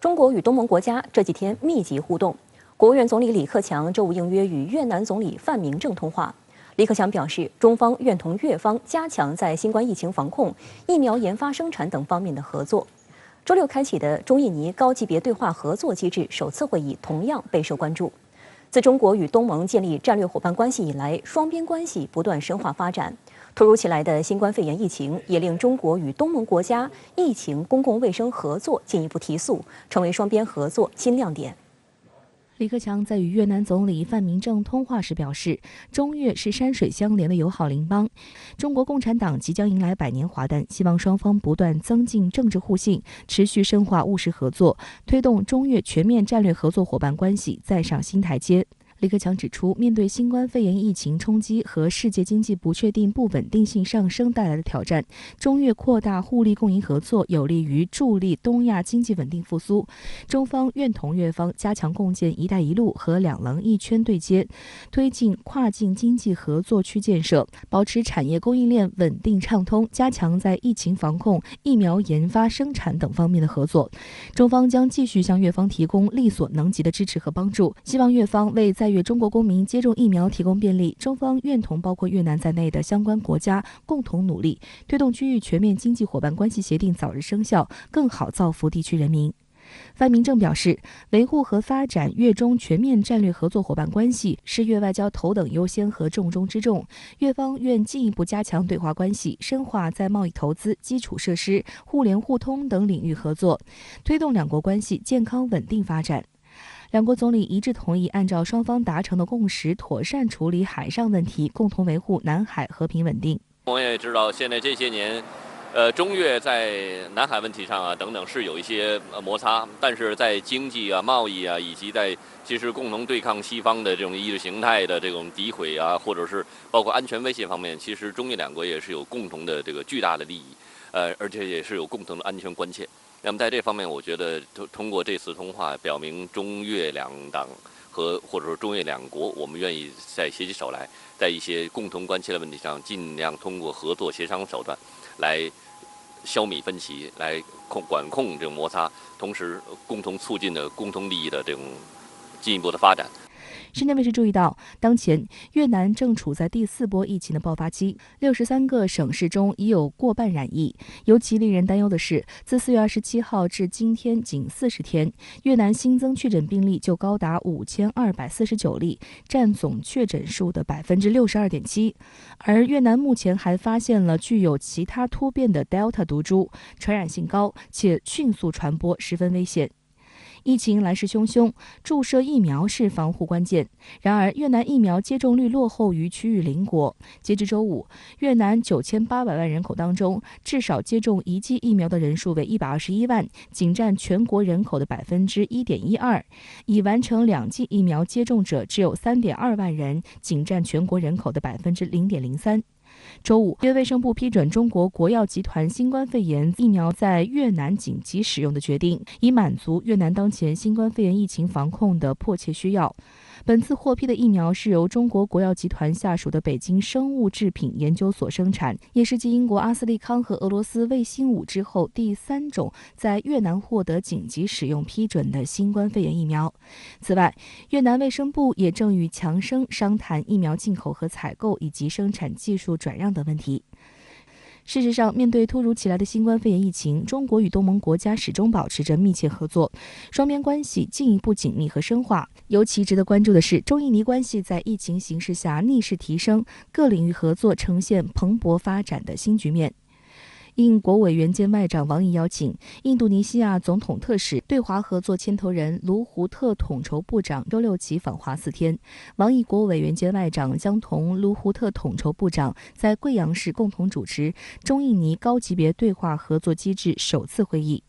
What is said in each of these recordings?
中国与东盟国家这几天密集互动。国务院总理李克强周五应约与越南总理范明正通话。李克强表示，中方愿同越方加强在新冠疫情防控、疫苗研发生产等方面的合作。周六开启的中印尼高级别对话合作机制首次会议同样备受关注。自中国与东盟建立战略伙伴关系以来，双边关系不断深化发展。突如其来的新冠肺炎疫情也令中国与东盟国家疫情公共卫生合作进一步提速，成为双边合作新亮点。李克强在与越南总理范明正通话时表示，中越是山水相连的友好邻邦，中国共产党即将迎来100年华诞，希望双方不断增进政治互信，持续深化务实合作，推动中越全面战略合作伙伴关系再上新台阶。李克强指出，面对新冠肺炎疫情冲击和世界经济不确定不稳定性上升带来的挑战，中越扩大互利共赢合作，有利于助力东亚经济稳定复苏。中方愿同越方加强共建“一带一路”和两廊一圈对接，推进跨境经济合作区建设，保持产业供应链稳定畅通，加强在疫情防控、疫苗研发生产等方面的合作。中方将继续向越方提供力所能及的支持和帮助，希望越方为在越中国公民接种疫苗提供便利。中方愿同包括越南在内的相关国家共同努力，推动区域全面经济伙伴关系协定早日生效，更好造福地区人民。范明正表示，维护和发展越中全面战略合作伙伴关系是越外交头等优先和重中之重。越方愿进一步加强对华关系，深化在贸易投资、基础设施、互联互通等领域合作，推动两国关系健康稳定发展。两国总理一致同意按照双方达成的共识，妥善处理海上问题，共同维护南海和平稳定。我们也知道，现在这些年，中越在南海问题上等等是有一些摩擦，但是在经济贸易以及在其实共同对抗西方的这种意识形态的这种诋毁或者是包括安全威胁方面，其实中越两国也是有共同的这个巨大的利益，而且也是有共同的安全关切。那么在这方面，我觉得通过这次通话，表明中越两党或者说中越两国，我们愿意再携起手来，在一些共同关切的问题上，尽量通过合作协商手段来消弭分歧，来管控这种摩擦，同时共同促进的共同利益的这种进一步的发展。深圳卫视注意到，当前越南正处在第4波疫情的爆发期，63个省市中已有过半染疫。尤其令人担忧的是，自4月27号至今天仅40天，越南新增确诊病例就高达5249例，占总确诊数的62.7%。而越南目前还发现了具有其他突变的 Delta 毒株，传染性高，且迅速传播，十分危险。疫情来势汹汹，注射疫苗是防护关键。然而，越南疫苗接种率落后于区域邻国。截至周五，越南9800万人口当中，至少接种1剂疫苗的人数为121万，仅占全国人口的1.12%。已完成2剂疫苗接种者只有3.2万人，仅占全国人口的0.03%。周五，越卫生部批准中国国药集团新冠肺炎疫苗在越南紧急使用的决定，以满足越南当前新冠肺炎疫情防控的迫切需要。本次获批的疫苗是由中国国药集团下属的北京生物制品研究所生产，也是继英国阿斯利康和俄罗斯卫星5之后第3种在越南获得紧急使用批准的新冠肺炎疫苗。此外，越南卫生部也正与强生商谈疫苗进口和采购以及生产技术转让等问题。事实上，面对突如其来的新冠肺炎疫情，中国与东盟国家始终保持着密切合作，双边关系进一步紧密和深化。尤其值得关注的是，中印尼关系在疫情形势下逆势提升，各领域合作呈现蓬勃发展的新局面。应国委员兼外长王毅邀请，印度尼西亚总统特使、对华合作牵头人卢胡特统筹部长周六起访华4天。王毅国委员兼外长将同卢胡特统筹部长在贵阳市共同主持中印尼高级别对话合作机制首次会议。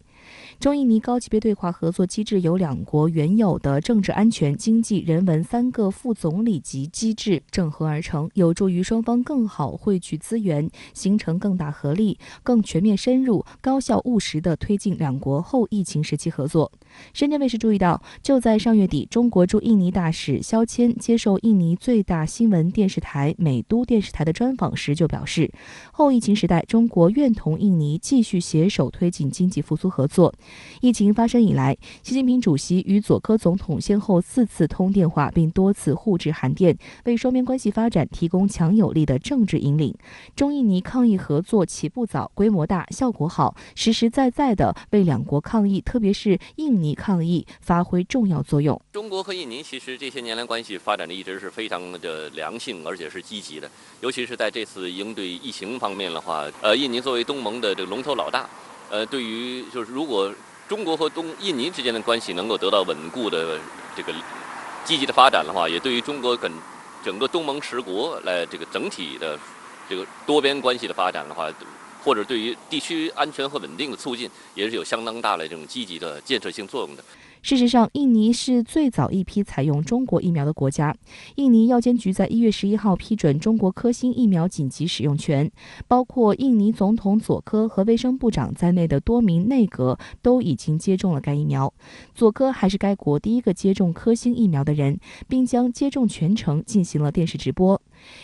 中印尼高级别对话合作机制由两国原有的政治安全、经济、人文3个副总理级机制整合而成，有助于双方更好汇聚资源，形成更大合力，更全面深入、高效务实地推进两国后疫情时期合作。深圳卫视注意到，就在上月底，中国驻印尼大使肖谦接受印尼最大新闻电视台美都电视台的专访时就表示，后疫情时代，中国愿同印尼继续携手推进经济复苏合作。作。疫情发生以来，习近平主席与佐科总统先后4次通电话，并多次互致函电，为双边关系发展提供强有力的政治引领。中印尼抗疫合作起步早、规模大、效果好，实实在在地为两国抗疫，特别是印尼抗疫发挥重要作用。中国和印尼其实这些年来关系发展的一直是非常的良性，而且是积极的。尤其是在这次应对疫情方面的话，印尼作为东盟的这个龙头老大，对于就是如果中国和印尼之间的关系能够得到稳固的这个积极的发展的话，也对于中国跟整个东盟10国来这个整体的这个多边关系的发展的话，或者对于地区安全和稳定的促进，也是有相当大的这种积极的建设性作用的。事实上，印尼是最早一批采用中国疫苗的国家。印尼药监局在1月11号批准中国科兴疫苗紧急使用权，包括印尼总统佐科和卫生部长在内的多名内阁都已经接种了该疫苗。佐科还是该国第一个接种科兴疫苗的人，并将接种全程进行了电视直播。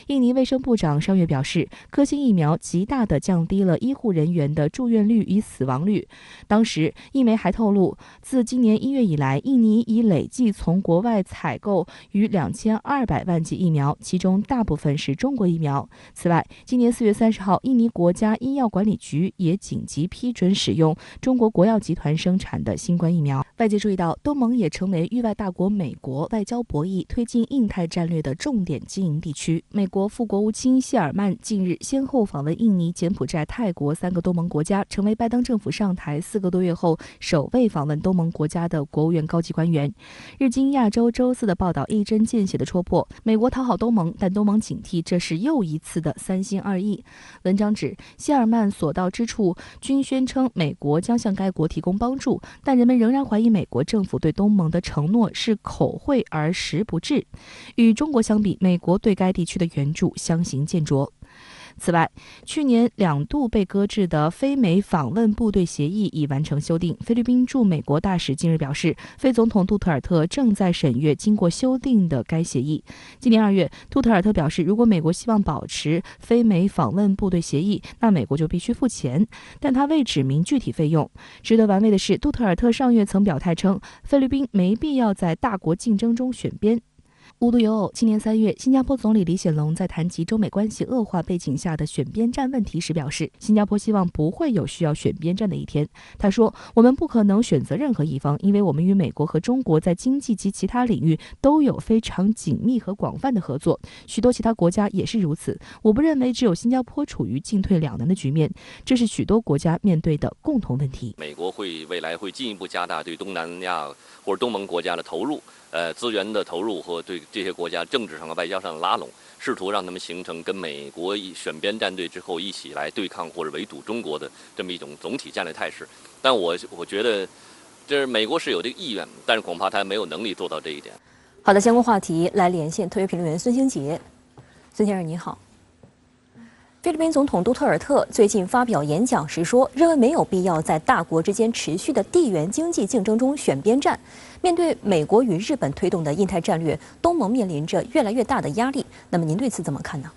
印尼卫生部长上月表示，科兴疫苗极大地降低了医护人员的住院率与死亡率。当时，印媒还透露，自今年1月以来，印尼已累计从国外采购逾2200万剂疫苗，其中大部分是中国疫苗。此外，今年4月30号，印尼国家医药管理局也紧急批准使用中国国药集团生产的新冠疫苗。外界注意到，东盟也成为域外大国美国外交博弈、推进印太战略的重点经营地区。美国副国务卿谢尔曼近日先后访问印尼、柬埔寨、泰国3个东盟国家，成为拜登政府上台4个多月后首位访问东盟国家的国务院高级官员。日经亚洲周4的报道一针见血地戳破，美国讨好东盟，但东盟警惕这是又一次的三心二意。文章指，谢尔曼所到之处均宣称美国将向该国提供帮助，但人们仍然怀疑美国政府对东盟的承诺是口惠而实不至。与中国相比，美国对该地区的援助相形见绌。此外，去年2度被搁置的非美访问部队协议已完成修订。菲律宾驻美国大使近日表示，菲总统杜特尔特正在审阅经过修订的该协议。今年2月，杜特尔特表示，如果美国希望保持非美访问部队协议，那美国就必须付钱，但他未指明具体费用。值得玩味的是，杜特尔特上月曾表态称，菲律宾没必要在大国竞争中选边。无独有偶，今年3月，新加坡总理李显龙在谈及中美关系恶化背景下的选边站问题时表示，新加坡希望不会有需要选边站的一天。他说，我们不可能选择任何一方，因为我们与美国和中国在经济及其他领域都有非常紧密和广泛的合作，许多其他国家也是如此。我不认为只有新加坡处于进退两难的局面，这是许多国家面对的共同问题。美国未来会进一步加大对东南亚或者东盟国家的投入，资源的投入和对这些国家政治上和外交上的拉拢，试图让他们形成跟美国选边站队之后一起来对抗或者围堵中国的这么一种总体战略态势。但我觉得，这美国是有这个意愿，但是恐怕他没有能力做到这一点。好的，相关话题来连线特约评论员孙兴杰。孙先生你好。菲律宾总统杜特尔特最近发表演讲时说，认为没有必要在大国之间持续的地缘经济竞争中选边站。面对美国与日本推动的印太战略，东盟面临着越来越大的压力。那么您对此怎么看呢？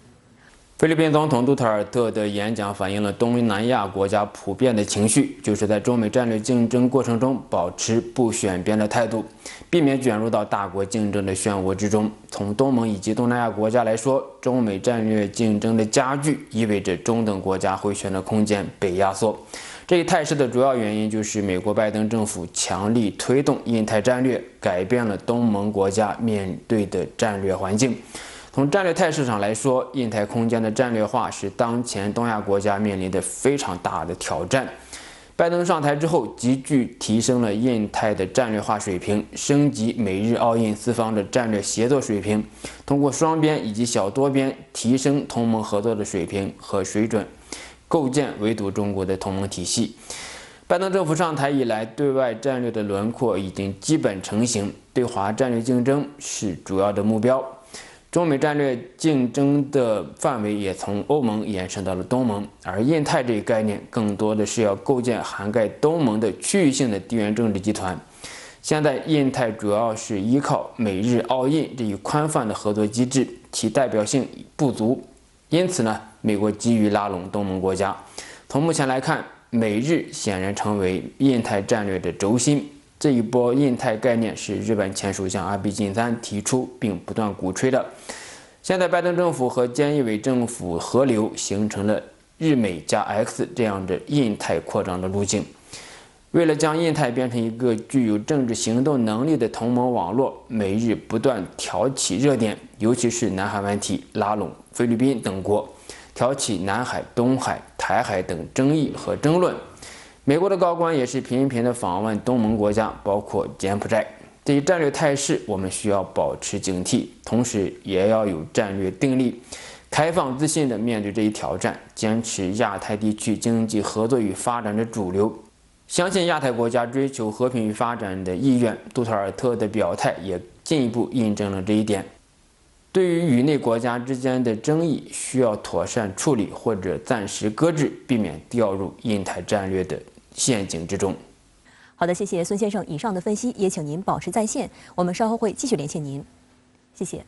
菲律宾总统杜特尔特的演讲反映了东南亚国家普遍的情绪，就是在中美战略竞争过程中保持不选边的态度，避免卷入到大国竞争的漩涡之中。从东盟以及东南亚国家来说，中美战略竞争的加剧意味着中等国家回旋的空间被压缩。这一态势的主要原因就是美国拜登政府强力推动印太战略，改变了东盟国家面对的战略环境。从战略态势上来说，印太空间的战略化是当前东亚国家面临的非常大的挑战。拜登上台之后，急剧提升了印太的战略化水平，升级美日澳印4方的战略协作水平，通过双边以及小多边提升同盟合作的水平和水准，构建围堵中国的同盟体系。拜登政府上台以来，对外战略的轮廓已经基本成型，对华战略竞争是主要的目标。中美战略竞争的范围也从欧盟延伸到了东盟，而印太这一概念更多的是要构建涵盖东盟的区域性的地缘政治集团。现在印太主要是依靠美日澳印这一宽泛的合作机制，其代表性不足，因此呢，美国急于拉拢东盟国家。从目前来看，美日显然成为印太战略的轴心。这一波印太概念是日本前首相安倍晋三提出并不断鼓吹的。现在拜登政府和菅义伟政府合流，形成了日美加 X 这样的印太扩张的路径。为了将印太变成一个具有政治行动能力的同盟网络，美日不断挑起热点，尤其是南海问题，拉拢菲律宾等国，挑起南海、东海、台海等争议和争论。美国的高官也是频频的访问东盟国家，包括柬埔寨。这一战略态势，我们需要保持警惕，同时也要有战略定力，开放自信地面对这一挑战，坚持亚太地区经济合作与发展的主流，相信亚太国家追求和平与发展的意愿。杜特尔特的表态也进一步印证了这一点。对于与内国家之间的争议，需要妥善处理或者暂时搁置，避免掉入印太战略的陷阱之中。好的，谢谢孙先生以上的分析，也请您保持在线，我们稍后会继续连线您，谢谢。